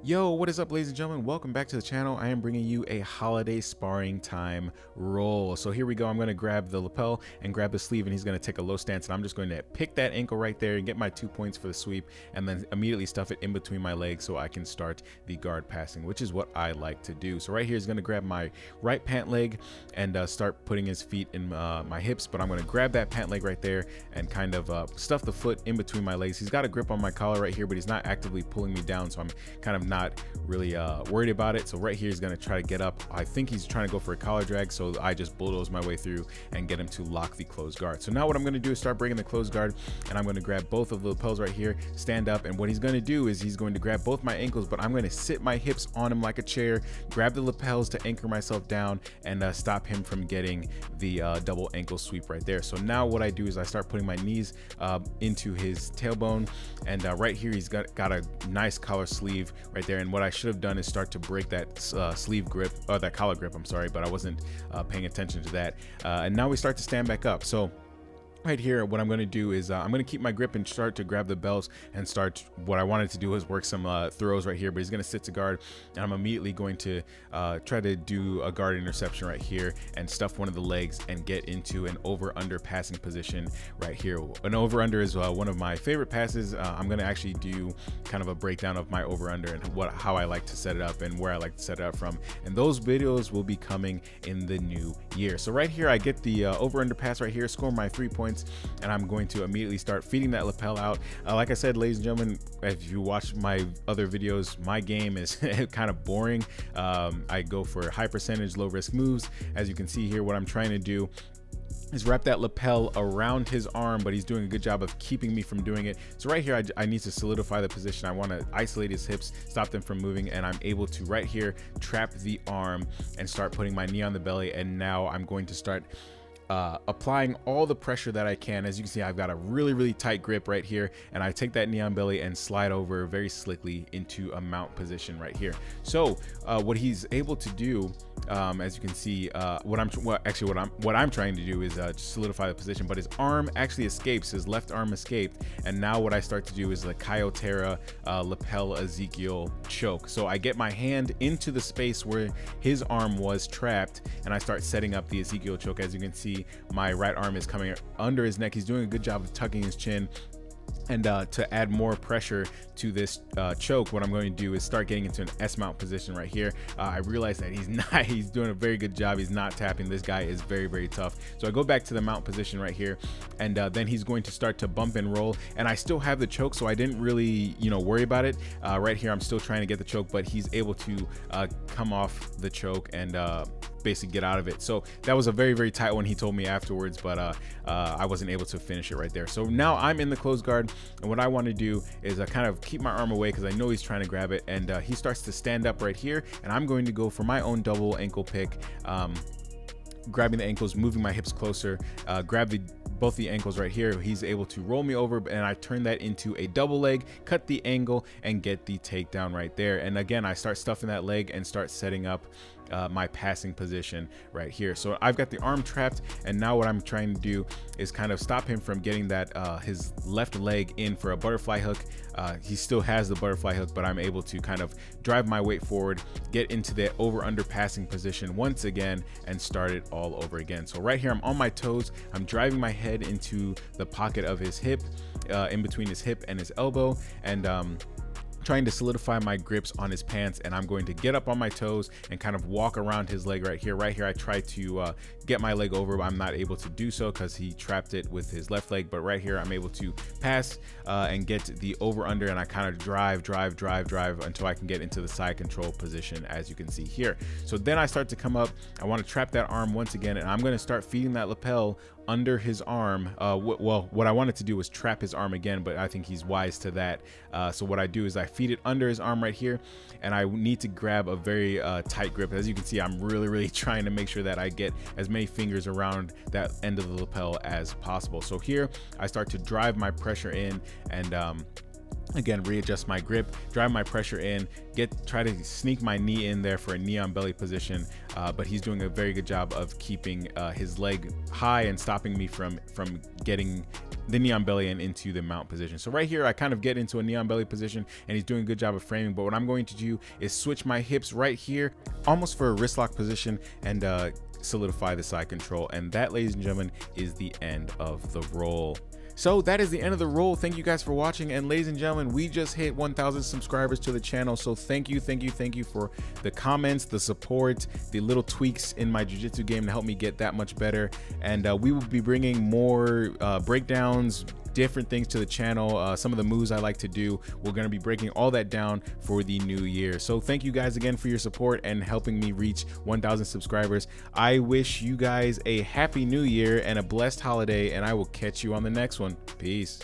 Yo, what is up, ladies and gentlemen? Welcome back to the channel. I am bringing you a holiday sparring time roll. So here we go. I'm going to grab the lapel and grab the sleeve, and he's going to take a low stance, and I'm just going to pick that ankle right there and get my 2 points for the sweep, and then immediately stuff it in between my legs so I can start the guard passing, which is what I like to do. So right here he's going to grab my right pant leg and start putting his feet in my hips, but I'm going to grab that pant leg right there and kind of stuff the foot in between my legs. He's got a grip on my collar right here, but he's not actively pulling me down, so I'm kind of not really worried about it. So right here he's going to try to get up. I think he's trying to go for a collar drag, so I just bulldoze my way through and get him to lock the closed guard. So now what I'm going to do is start breaking the closed guard, and I'm going to grab both of the lapels right here, stand up, and what he's going to do is he's going to grab both my ankles, but I'm going to sit my hips on him like a chair, grab the lapels to anchor myself down, and stop him from getting the double ankle sweep right there. So now what I do is I start putting my knees into his tailbone, and right here he's got a nice collar sleeve right there. And what I should have done is start to break that sleeve grip, or that collar grip, I'm sorry, but I wasn't paying attention to that. And now we start to stand back up. So right here, what I'm going to do is I'm going to keep my grip and start to grab the belts and start. What I wanted to do was work some throws right here, but he's going to sit to guard, and I'm immediately going to try to do a guard interception right here and stuff one of the legs and get into an over-under passing position right here. An over-under is one of my favorite passes. I'm going to actually do kind of a breakdown of my over-under and how I like to set it up and where I like to set it up from, and those videos will be coming in the new year. So right here I get the over-under pass right here, score my 3 points, and I'm going to immediately start feeding that lapel out. Like I said, ladies and gentlemen, if you watch my other videos, my game is kind of boring. I go for high percentage, low risk moves. As you can see here, what I'm trying to do is wrap that lapel around his arm, but he's doing a good job of keeping me from doing it. So right here, I need to solidify the position. I want to isolate his hips, stop them from moving, and I'm able to right here trap the arm and start putting my knee on the belly. And now I'm going to start applying all the pressure that I can. As you can see, I've got a really tight grip right here, and I take that knee on belly and slide over very slickly into a mount position right here. So what he's able to do, as you can see, what I'm trying to do is just solidify the position, but his arm actually escapes. His left arm escaped, and now what I start to do is the Kyotera lapel Ezekiel choke. So I get my hand into the space where his arm was trapped, and I start setting up the Ezekiel choke. As you can see, my right arm is coming under his neck. He's doing a good job of tucking his chin. And to add more pressure to this choke, what I'm going to do is start getting into an S mount position right here. I realize that he's doing a very good job. He's not tapping. This guy is very tough. So I go back to the mount position right here, and then he's going to start to bump and roll, and I still have the choke, so I didn't really worry about it. Right here I'm still trying to get the choke, but he's able to come off the choke and basically get out of it. So that was a very tight one, he told me afterwards, but I wasn't able to finish it right there. So now I'm in the closed guard, and what I want to do is kind of keep my arm away because I know he's trying to grab it, and he starts to stand up right here, and I'm going to go for my own double ankle pick, grabbing the ankles, moving my hips closer, grab both the ankles right here. He's able to roll me over, and I turn that into a double leg, cut the angle, and get the takedown right there. And again, I start stuffing that leg and start setting up my passing position right here. So I've got the arm trapped, and now what I'm trying to do is kind of stop him from getting that his left leg in for a butterfly hook. He still has the butterfly hook, but I'm able to kind of drive my weight forward, get into the over-under passing position once again, and start it all over again. So right here, I'm on my toes. I'm driving my head into the pocket of his hip, in between his hip and his elbow, and trying to solidify my grips on his pants, and I'm going to get up on my toes and kind of walk around his leg right here. Right here I try to get my leg over, but I'm not able to do so because he trapped it with his left leg. But right here I'm able to pass and get the over under, and I kind of drive until I can get into the side control position, as you can see here. So then I start to come up. I want to trap that arm once again, and I'm going to start feeding that lapel under his arm. Well, what I wanted to do was trap his arm again, but I think he's wise to that. So what I do is I feed it under his arm right here, and I need to grab a very tight grip. As you can see, I'm really trying to make sure that I get as many fingers around that end of the lapel as possible. So here I start to drive my pressure in, and again, readjust my grip, drive my pressure in, try to sneak my knee in there for a knee on belly position, but he's doing a very good job of keeping his leg high and stopping me from getting the knee on belly and into the mount position. So right here, I kind of get into a knee on belly position and he's doing a good job of framing. But what I'm going to do is switch my hips right here, almost for a wrist lock position, and solidify the side control. And that, ladies and gentlemen, is the end of the roll. So that is the end of the roll. Thank you guys for watching. And ladies and gentlemen, we just hit 1,000 subscribers to the channel. So thank you for the comments, the support, the little tweaks in my jiu-jitsu game to help me get that much better. And we will be bringing more breakdowns, different things to the channel. Some of the moves I like to do, we're going to be breaking all that down for the new year. So thank you guys again for your support and helping me reach 1,000 subscribers. I wish you guys a happy new year and a blessed holiday, and I will catch you on the next one. Peace.